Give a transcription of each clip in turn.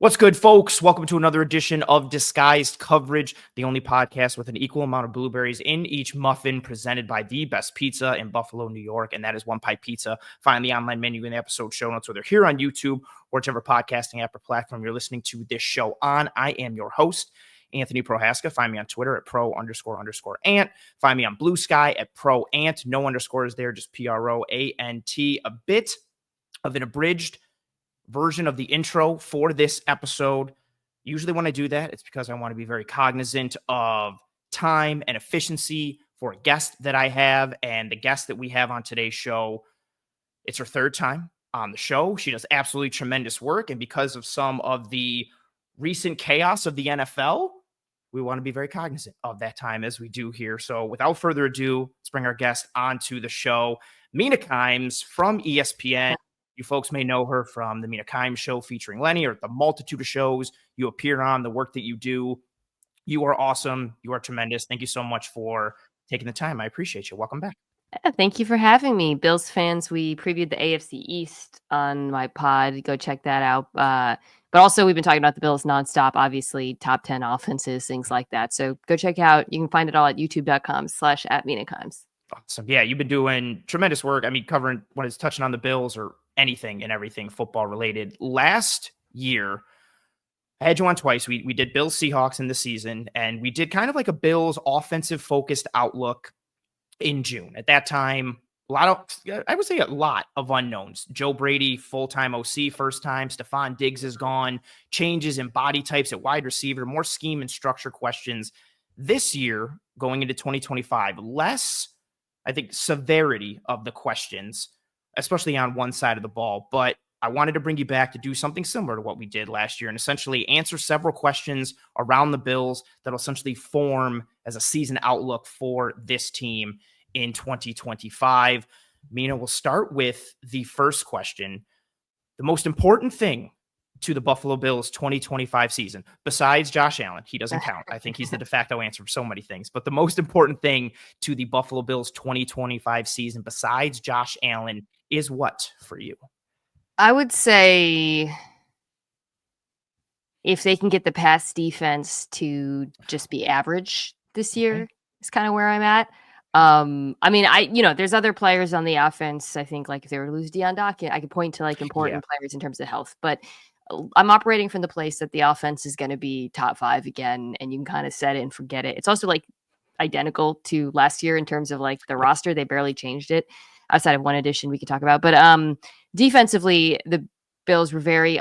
What's good, folks? Welcome to another edition of Disguised Coverage, the only podcast with an equal amount of blueberries in each muffin, presented by the best pizza in Buffalo, New York, and that is One Pipe Pizza. Find the online menu in the episode show notes, whether here on YouTube or whichever podcasting app or platform you're listening to this show on. I am your host, Anthony Prohaska. Find me on Twitter at pro__ant. Find me on Blue Sky at proant. No underscores there, just PROANT. A bit of an abridged version of the intro for this episode. Usually when I do that, it's because I want to be very cognizant of time and efficiency for a guest that I have. And the guest that we have on today's show, it's her third time on the show. She does absolutely tremendous work. And because of some of the recent chaos of the NFL, we want to be very cognizant of that time as we do here. So without further ado, let's bring our guest onto the show, Mina Kimes from ESPN. You folks may know her from the Mina Kimes show featuring Lenny, or the multitude of shows you appear on, the work that you do. You are awesome. You are tremendous. Thank you so much for taking the time. I appreciate you. Welcome back. Thank you for having me. Bills fans, we previewed the AFC East on my pod. Go check that out. But also, we've been talking about the Bills nonstop, obviously, top 10 offenses, things like that. So go check out. You can find it all at youtube.com/@MinaKimes. Awesome. Yeah, you've been doing tremendous work. I mean, covering when it's touching on the Bills or anything and everything football related. Last year, I had you on twice. We did Bills Seahawks in the season, and we did kind of like a Bills offensive focused outlook in June. At that time, a lot of unknowns. Joe Brady, full-time OC, first time. Stephon Diggs is gone. Changes in body types at wide receiver, more scheme and structure questions. This year, going into 2025, less, I think, severity of the questions, especially on one side of the ball. But I wanted to bring you back to do something similar to what we did last year and essentially answer several questions around the Bills that will essentially form as a season outlook for this team in 2025. Mina, we'll start with the first question. The most important thing to the Buffalo Bills 2025 season, besides Josh Allen, he doesn't count. I think he's the de facto answer for so many things. But the most important thing to the Buffalo Bills 2025 season, besides Josh Allen, is what for you? I would say if they can get the pass defense to just be average this year, is kind of where I'm at. I mean, there's other players on the offense. I think like if they were to lose Deion Dockett, I could point to like important players in terms of health, but I'm operating from the place that the offense is going to be top 5 again, and you can kind of set it and forget it. It's also like identical to last year in terms of like the roster. They barely changed it outside of one addition we could talk about. But defensively, the Bills were very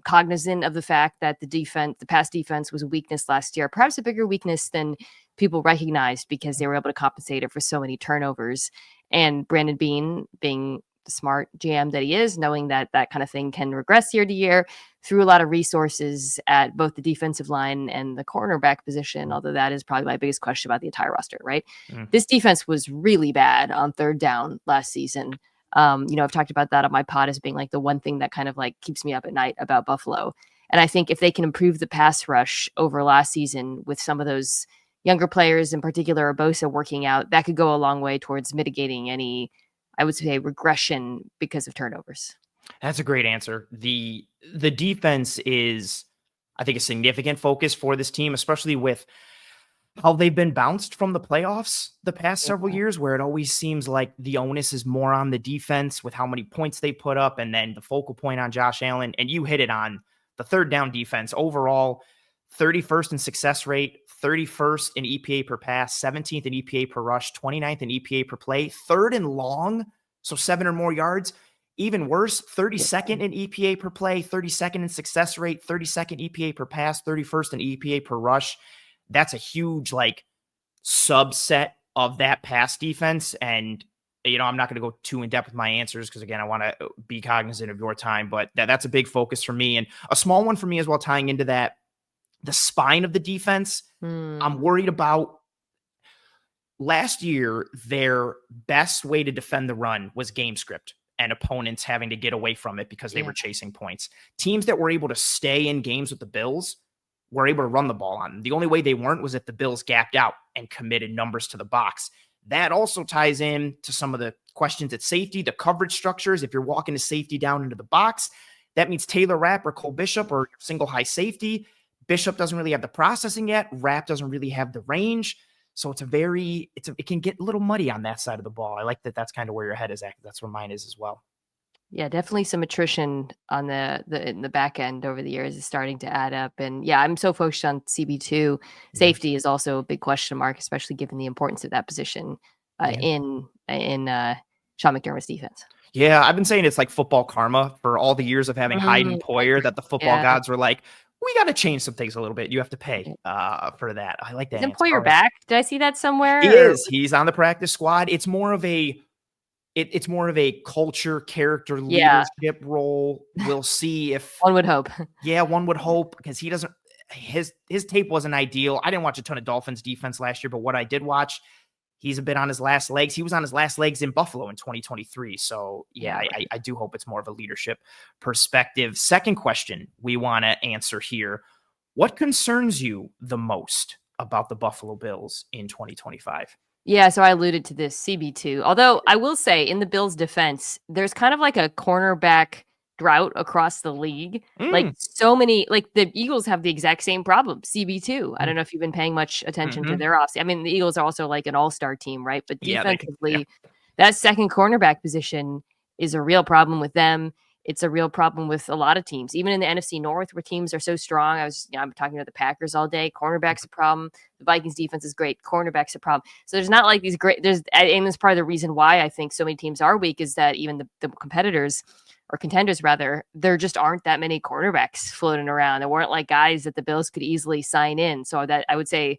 cognizant of the fact that the pass defense was a weakness last year, perhaps a bigger weakness than people recognized because they were able to compensate it for so many turnovers. And Brandon Beane, being the smart GM that he is, knowing that that kind of thing can regress year to year, threw a lot of resources at both the defensive line and the cornerback position, although that is probably my biggest question about the entire roster, right? This defense was really bad on third down last season. I've talked about that on my pod as being like the one thing that kind of like keeps me up at night about Buffalo. And I think if they can improve the pass rush over last season with some of those younger players, in particular Bosa, working out, that could go a long way towards mitigating any, I would say, regression because of turnovers. That's a great answer. The defense is, I think, a significant focus for this team, especially with how they've been bounced from the playoffs the past several years, where it always seems like the onus is more on the defense with how many points they put up and then the focal point on Josh Allen. And you hit it on the third down defense. Overall, 31st in success rate, 31st in EPA per pass, 17th in EPA per rush, 29th in EPA per play, third in long, so 7 or more yards. Even worse, 32nd in EPA per play, 32nd in success rate, 32nd EPA per pass, 31st in EPA per rush. That's a huge like subset of that pass defense. And, I'm not going to go too in depth with my answers because, again, I want to be cognizant of your time, but that's a big focus for me. And a small one for me as well, tying into that, the spine of the defense. I'm worried about. Last year, their best way to defend the run was game script and opponents having to get away from it because they were chasing points. Teams that were able to stay in games with the Bills were able to run the ball on them. The only way they weren't was if the Bills gapped out and committed numbers to the box. That also ties in to some of the questions at safety, the coverage structures. If you're walking to safety down into the box, that means Taylor Rapp or Cole Bishop or single high safety. Bishop doesn't really have the processing yet. Rapp doesn't really have the range. So it can get a little muddy on that side of the ball. I like that. That's kind of where your head is at. That's where mine is as well. Yeah, definitely some attrition on in the back end over the years is starting to add up. And yeah, I'm so focused on CB2. Safety is also a big question mark, especially given the importance of that position in Sean McDermott's defense. Yeah, I've been saying it's like football karma for all the years of having Hyde and Poyer that the football gods were like, we got to change some things a little bit. You have to pay for that. I like that. Isn't Poyer back? Did I see that somewhere? He is. He's on the practice squad. It's more of a culture, character, leadership role. We'll see if one would hope. Yeah, one would hope, because he doesn't. His tape wasn't ideal. I didn't watch a ton of Dolphins defense last year, but what I did watch, he's a bit on his last legs. He was on his last legs in Buffalo in 2023. So yeah, I do hope it's more of a leadership perspective. Second question we want to answer here: what concerns you the most about the Buffalo Bills in 2025? Yeah, so I alluded to this CB2. Although I will say, in the Bills' defense, there's kind of like a cornerback drought across the league. Like so many, like the Eagles have the exact same problem, CB2. I don't know if you've been paying much attention to their offseason. I mean, the Eagles are also like an all-star team, right? But defensively, that second cornerback position is a real problem with them. It's a real problem with a lot of teams, even in the NFC North, where teams are so strong. I'm talking about the Packers all day. Cornerback's a problem. The Vikings defense is great. Cornerback's a problem. So there's not like these great. And that's part of the reason why I think so many teams are weak is that even the competitors or contenders rather, there just aren't that many cornerbacks floating around. There weren't like guys that the Bills could easily sign in. So that I would say,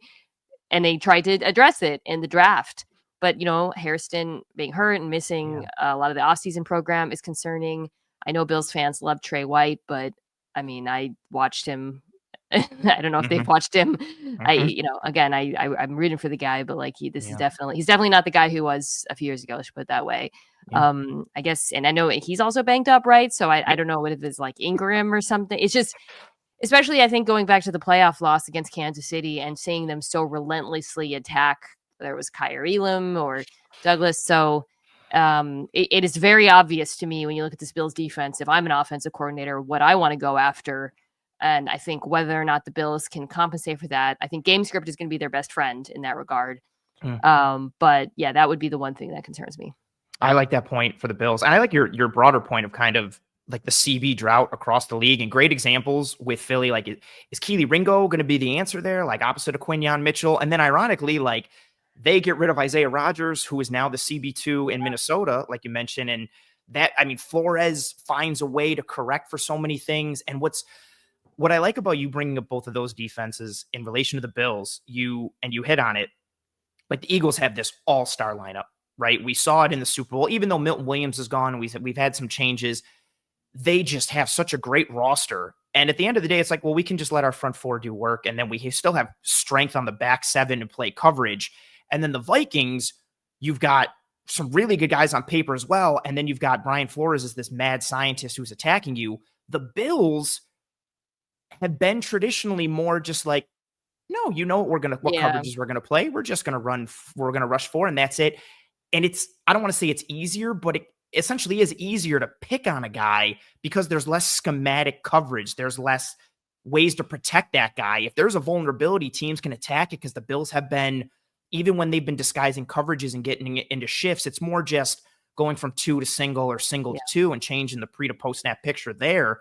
and they tried to address it in the draft. But Hairston being hurt and missing a lot of the offseason program is concerning. I know Bills fans love Trey White, but I mean, I watched him. I don't know if they've watched him. I'm rooting for the guy, but like he's definitely not the guy who was a few years ago. Let's put it that way. I guess, and I know he's also banged up, right? So I don't know what if it's like Ingram or something. It's just, especially I think going back to the playoff loss against Kansas City and seeing them so relentlessly attack, whether it was Kyer Elam or Douglas. So it is very obvious to me when you look at this Bills defense, if I'm an offensive coordinator, what I want to go after. And I think whether or not the Bills can compensate for that, I think game script is going to be their best friend in that regard. But yeah, that would be the one thing that concerns me. I like that point for the Bills. And I like your broader point of kind of like the CB drought across the league, and great examples with Philly. Like, is Keely Ringo going to be the answer there? Like opposite of Quinyon Mitchell. And then ironically, like, they get rid of Isaiah Rodgers, who is now the CB2 in Minnesota, like you mentioned. And that, I mean, Flores finds a way to correct for so many things. And what I like about you bringing up both of those defenses in relation to the Bills, you hit on it. Like the Eagles have this all-star lineup, right? We saw it in the Super Bowl, even though Milton Williams is gone. We've had some changes. They just have such a great roster. And at the end of the day, it's like, well, we can just let our front four do work. And then we still have strength on the back seven to play coverage. And then the Vikings, you've got some really good guys on paper as well. And then you've got Brian Flores as this mad scientist who's attacking you. The Bills have been traditionally more just like, no, what coverages we're going to play. We're just going to we're going to rush four, and that's it. And I don't want to say it's easier, but it essentially is easier to pick on a guy because there's less schematic coverage. There's less ways to protect that guy. If there's a vulnerability, teams can attack it because the Bills have been, even when they've been disguising coverages and getting it into shifts, it's more just going from two to single or single to two and changing the pre to post snap picture there.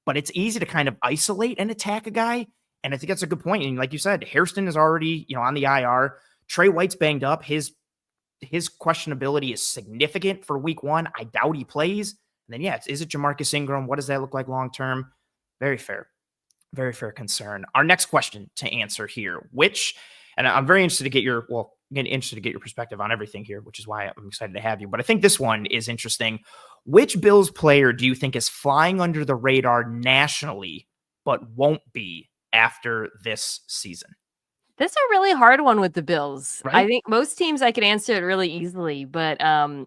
But it's easy to kind of isolate and attack a guy. And I think that's a good point. And like you said, Hairston is already, on the IR. Trey White's banged up. His questionability is significant for week one. I doubt he plays. And then, is it Jamarcus Ingram? What does that look like long-term? Very fair. Very fair concern. Our next question to answer here, and I'm very interested to get your perspective on everything here, which is why I'm excited to have you. But I think this one is interesting. Which Bills player do you think is flying under the radar nationally, but won't be after this season? This is a really hard one with the Bills. Right? I think most teams I could answer it really easily, but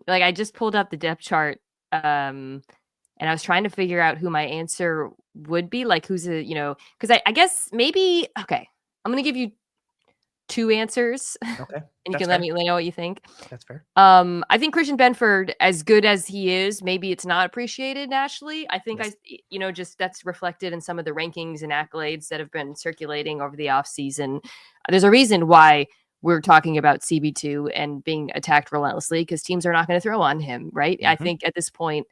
like I just pulled up the depth chart and I was trying to figure out who my answer would be, like who's because I guess maybe, okay, I'm going to give you two answers, Okay. and you That's can let fair. me know what you think. That's fair. I think Christian Benford, as good as he is, maybe it's not appreciated nationally. I think Yes. just that's reflected in some of the rankings and accolades that have been circulating over the offseason. There's a reason why we're talking about CB2 and being attacked relentlessly, because teams are not going to throw on him, right? I Mhm. think at this point,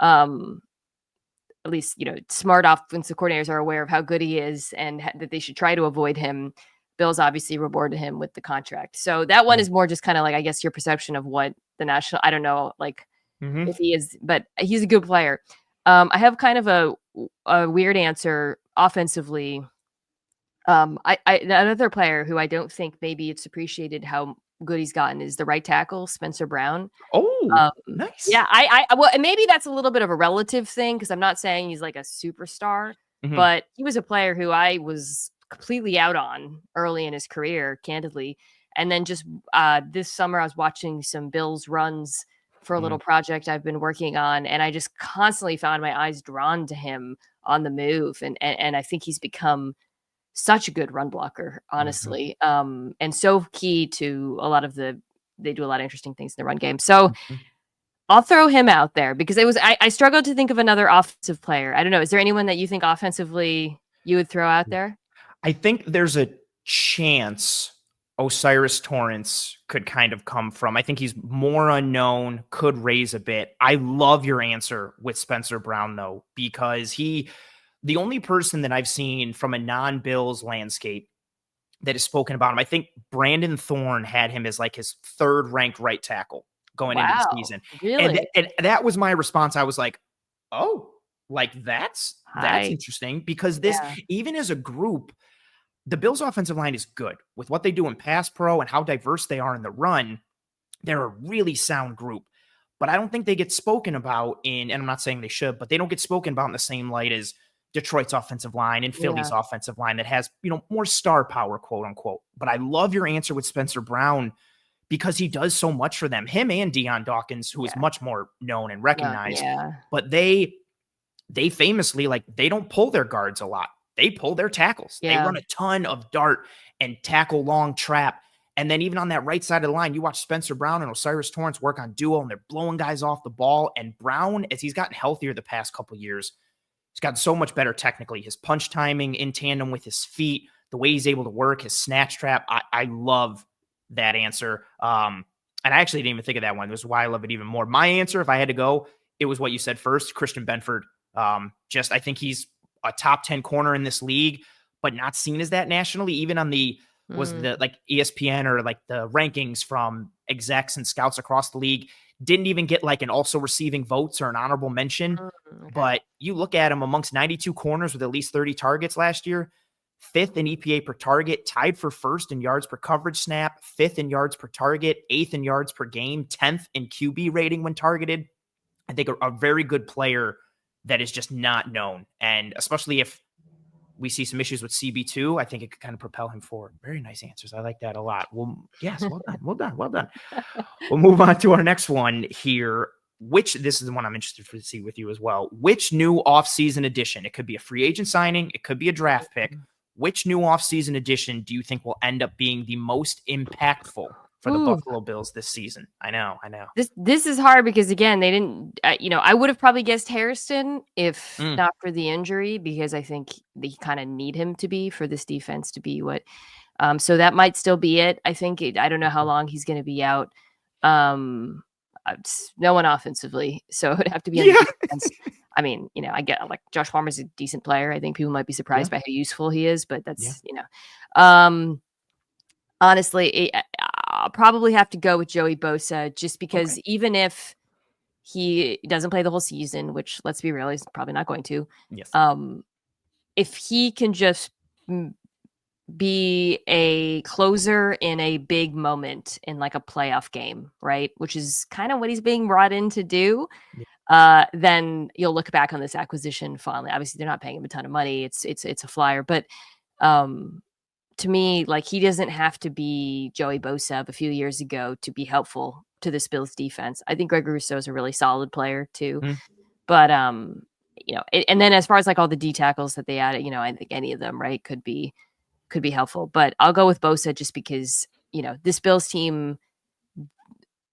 at least, smart offensive coordinators are aware of how good he is and that they should try to avoid him. Bill's obviously rewarded him with the contract. So that one Yeah. is more just kind of like, I guess, your perception of what the national, I don't know, like Mhm. if he is, but he's a good player. I have kind of a weird answer offensively. Another player who I don't think maybe it's appreciated how good he's gotten is the right tackle, Spencer Brown. Oh, Yeah, nice. well, and maybe that's a little bit of a relative thing, because I'm not saying he's like a superstar, Mhm. but he was a player who I was completely out on early in his career, candidly. And then just this summer, I was watching some Bills runs for a little Mhm. project I've been working on, and I just constantly found my eyes drawn to him on the move, and I think he's become such a good run blocker, Mhm. honestly, and so key to a lot of they do a lot of interesting things in the run game. So Mhm. I'll throw him out there because I struggled to think of another offensive player. I don't know. Is there anyone that you think offensively you would throw out there? I think there's a chance Osiris Torrance could kind of come from. I think he's more unknown, could raise a bit. I love your answer with Spencer Brown, though, because the only person that I've seen from a non-Bills landscape that has spoken about him, I think Brandon Thorne had him as like his third ranked right tackle going into the Wow, season. really? And that was my response. I was like, oh, like that's Hi. interesting because this, Yeah. even as a group, the Bills' offensive line is good with what they do in pass pro and how diverse they are in the run. They're a really sound group, but I don't think they get spoken about and I'm not saying they should, but they don't get spoken about in the same light as Detroit's offensive line and Philly's Yeah. offensive line that has, more star power, quote unquote. But I love your answer with Spencer Brown because he does so much for them. Him and Deion Dawkins, who is Yeah. much more known and No, recognized, yeah. but they famously, like, they don't pull their guards a lot. They pull their tackles. They Yeah. run a ton of dart and tackle long trap. And then even on that right side of the line, you watch Spencer Brown and Osiris Torrance work on duo, and they're blowing guys off the ball. And Brown, as he's gotten healthier the past couple years, he's gotten so much better technically. His punch timing in tandem with his feet, the way he's able to work, his snatch trap. I love that answer. And I actually didn't even think of that one. This is why I love it even more. My answer, if I had to go, it was what you said first, Christian Benford. I think he's a top 10 corner in this league, but not seen as that nationally, even on the like ESPN or like the rankings from execs and scouts across the league. Didn't even get like an also receiving votes or an honorable mention. Okay. But you look at him amongst 92 corners with at least 30 targets last year, fifth in EPA per target, tied for first in yards per coverage snap, fifth in yards per target, eighth in yards per game, 10th in QB rating when targeted. I think a very good player that is just not known. And especially if we see some issues with CB2, I think it could kind of propel him forward. Very nice answers. I like that a lot. Well, yes, well done. Well done. Well done. We'll move on to our next one here. This is the one I'm interested to see with you as well. Which new offseason addition? It could be a free agent signing, it could be a draft pick. Which new offseason addition do you think will end up being the most impactful for the Ooh, Buffalo Bills this season? I know. this is hard because again, they didn't. I would have probably guessed Harrison if Mm, not for the injury, because I think they kind of need him to be for this defense to be what. So that might still be it. I don't know how long he's going to be out. Um, no one offensively, so it would have to be on the yeah. defense. I mean, I get like Josh Farmer's a decent player. I think people might be Yeah. surprised by how useful he is, but Yeah. um, honestly, I'll probably have to go with Joey Bosa, just because Okay. even if he doesn't play the whole season, which let's be real, he's probably not going to, Yes. um, if he can just be a closer in a big moment in like a playoff game, right? Which is kind of what he's being brought in to do. Yeah. Then you'll look back on this acquisition fondly. Obviously, they're not paying him a ton of money. It's a flyer, but um, to me, like, he doesn't have to be Joey Bosa of a few years ago to be helpful to this Bills defense. I think Greg Rousseau is a really solid player too, Mm, but and then as far as like all the D tackles that they added, I think any of them, right, could be could be helpful. But I'll go with Bosa just because, this Bills team,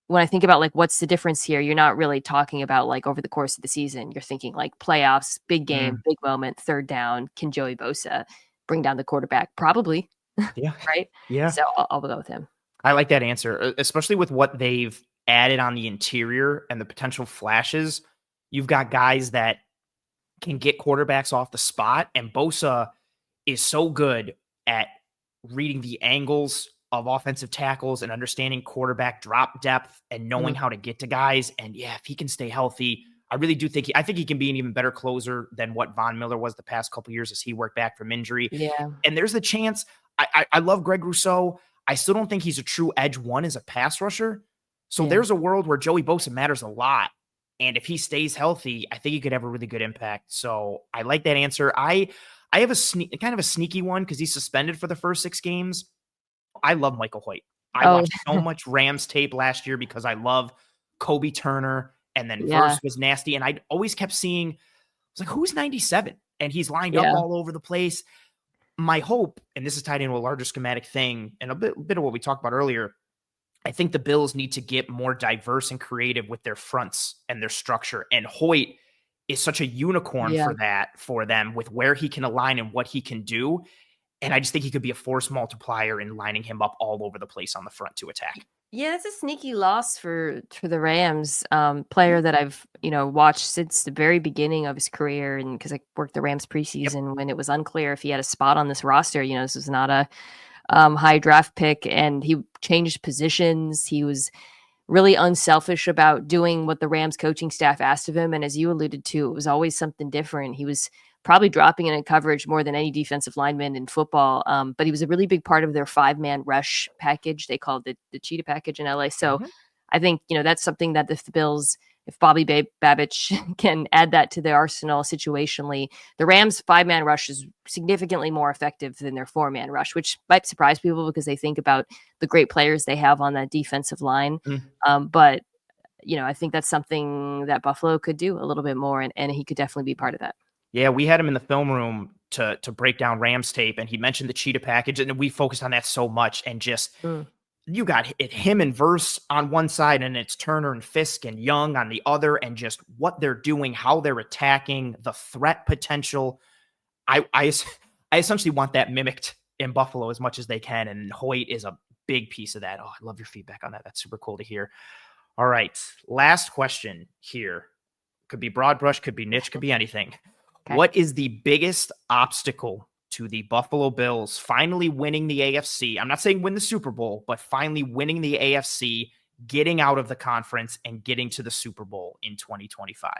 when I think about like what's the difference here, you're not really talking about like over the course of the season. You're thinking like playoffs, big game, big moment, third down. Can Joey Bosa bring down the quarterback? Probably, Yeah. right? Yeah. So I'll go with him. I like that answer, especially with what they've added on the interior and the potential flashes. You've got guys that can get quarterbacks off the spot, and Bosa is so good at reading the angles of offensive tackles and understanding quarterback drop depth and knowing how to get to guys. And yeah, if he can stay healthy, I really do think I think he can be an even better closer than what Von Miller was the past couple years as he worked back from injury. Yeah. And there's the chance. I love Greg Rousseau. I still don't think he's a true edge one as a pass rusher. So there's a world where Joey Bosa matters a lot. And if he stays healthy, I think he could have a really good impact. So I like that answer. I have a kind of a sneaky one because he's suspended for the first 6 games. I love Michael Hoyt. I watched so much Rams tape last year because I love Kobe Turner, and then Verse was nasty. And I always kept seeing, I was like, who's 97? And he's lined up all over the place. My hope, and this is tied into a larger schematic thing and a bit of what we talked about earlier, I think the Bills need to get more diverse and creative with their fronts and their structure. And Hoyt is such a unicorn for them with where he can align and what he can do. And I just think he could be a force multiplier in lining him up all over the place on the front to attack. Yeah, that's a sneaky loss for the Rams. Player that I've watched since the very beginning of his career, and because I worked the Rams preseason when it was unclear if he had a spot on this roster. This was not a high draft pick, and he changed positions. He was really unselfish about doing what the Rams coaching staff asked of him, and as you alluded to, it was always something different. He was probably dropping in coverage more than any defensive lineman in football. But he was a really big part of their 5-man rush package. They called it the Cheetah package in LA. So I think, that's something that if the Bills, if Bobby Babich can add that to the arsenal situationally, the Rams 5-man rush is significantly more effective than their 4-man rush, which might surprise people because they think about the great players they have on that defensive line. But, I think that's something that Buffalo could do a little bit more, and he could definitely be part of that. Yeah, we had him in the film room to break down Rams tape, and he mentioned the Cheetah package, and we focused on that so much. And just you got him and Verse on one side, and it's Turner and Fisk and Young on the other, and just what they're doing, how they're attacking, the threat potential. I essentially want that mimicked in Buffalo as much as they can, and Hoyt is a big piece of that. Oh, I love your feedback on that. That's super cool to hear. All right, last question here. Could be broad brush, could be niche, could be anything. Okay. What is the biggest obstacle to the Buffalo Bills finally winning the AFC? I'm not saying win the Super Bowl, but finally winning the AFC, getting out of the conference, and getting to the Super Bowl in 2025.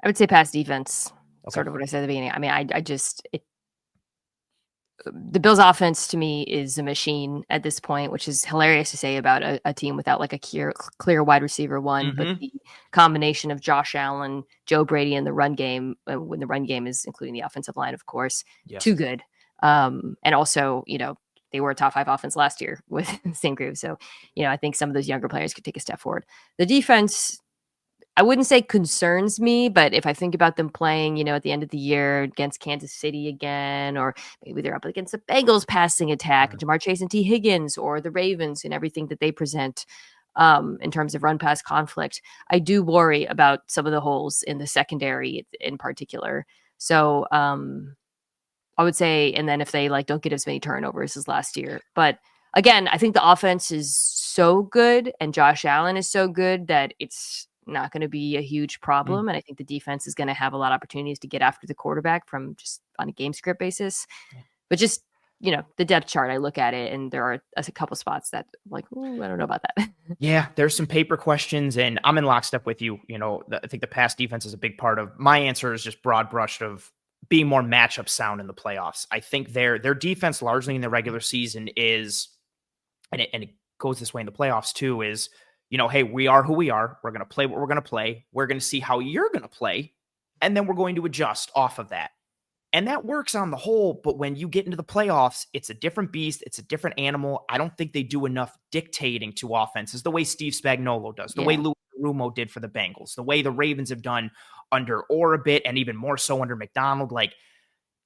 I would say pass defense. Okay. Sort of what I said at the beginning. I mean, the Bills offense to me is a machine at this point, which is hilarious to say about a team without like a clear wide receiver one, but the combination of Josh Allen, Joe Brady, and the run game, when the run game is including the offensive line, of course, too good. And also, they were a top 5 offense last year with the same group. So, I think some of those younger players could take a step forward. The defense, I wouldn't say concerns me, but if I think about them playing, at the end of the year against Kansas City again, or maybe they're up against the Bengals passing attack, Jamar Chase and T. Higgins, or the Ravens and everything that they present in terms of run-pass conflict, I do worry about some of the holes in the secondary in particular. So I would say, and then if they don't get as many turnovers as last year, but again, I think the offense is so good and Josh Allen is so good that it's not going to be a huge problem. And I think the defense is going to have a lot of opportunities to get after the quarterback from just on a game script basis. But just, the depth chart, I look at it and there are a couple spots that I don't know about that. Yeah, there's some paper questions and I'm in lockstep with you. I think the pass defense is a big part of my answer is just broad brushed of being more matchup sound in the playoffs. I think their defense largely in the regular season is, and it goes this way in the playoffs too, is, hey, we are who we are. We're going to play what we're going to play. We're going to see how you're going to play. And then we're going to adjust off of that. And that works on the whole. But when you get into the playoffs, it's a different beast. It's a different animal. I don't think they do enough dictating to offenses the way Steve Spagnuolo does, the way Louis Rumo did for the Bengals, the way the Ravens have done under Orr a bit, and even more so under McDonald.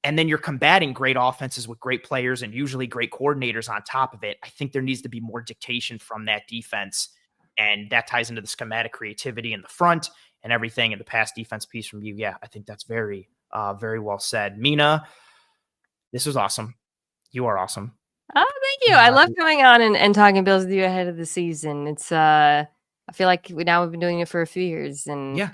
and then you're combating great offenses with great players and usually great coordinators on top of it. I think there needs to be more dictation from that defense. And that ties into the schematic creativity in the front and everything in the pass defense piece from you. Yeah, I think that's very, very well said. Mina, this was awesome. You are awesome. Oh, thank you. I love coming on and talking Bills with you ahead of the season. It's I feel like we've been doing it for a few years, and Yeah.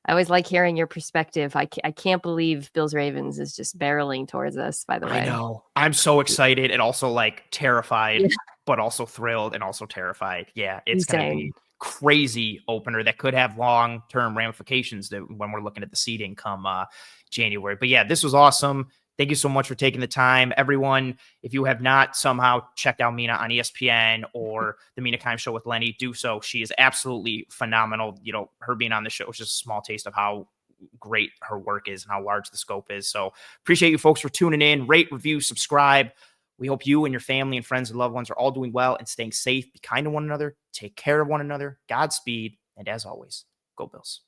I always like hearing your perspective. I can't believe Bills Ravens is just barreling towards us, by the way. I know. I'm so excited and also like terrified, but also thrilled and also terrified. Yeah, it's going to be crazy opener that could have long-term ramifications that when we're looking at the seeding come January. But yeah, this was awesome. Thank you so much for taking the time. Everyone, if you have not somehow checked out Mina on ESPN or the Mina Kimes show with Lenny, do so. She is absolutely phenomenal. You know, her being on the show is just a small taste of how great her work is and how large the scope is. So appreciate you folks for tuning in. Rate, review, subscribe. We hope you and your family and friends and loved ones are all doing well and staying safe. Be kind to one another. Take care of one another. Godspeed. And as always, go Bills.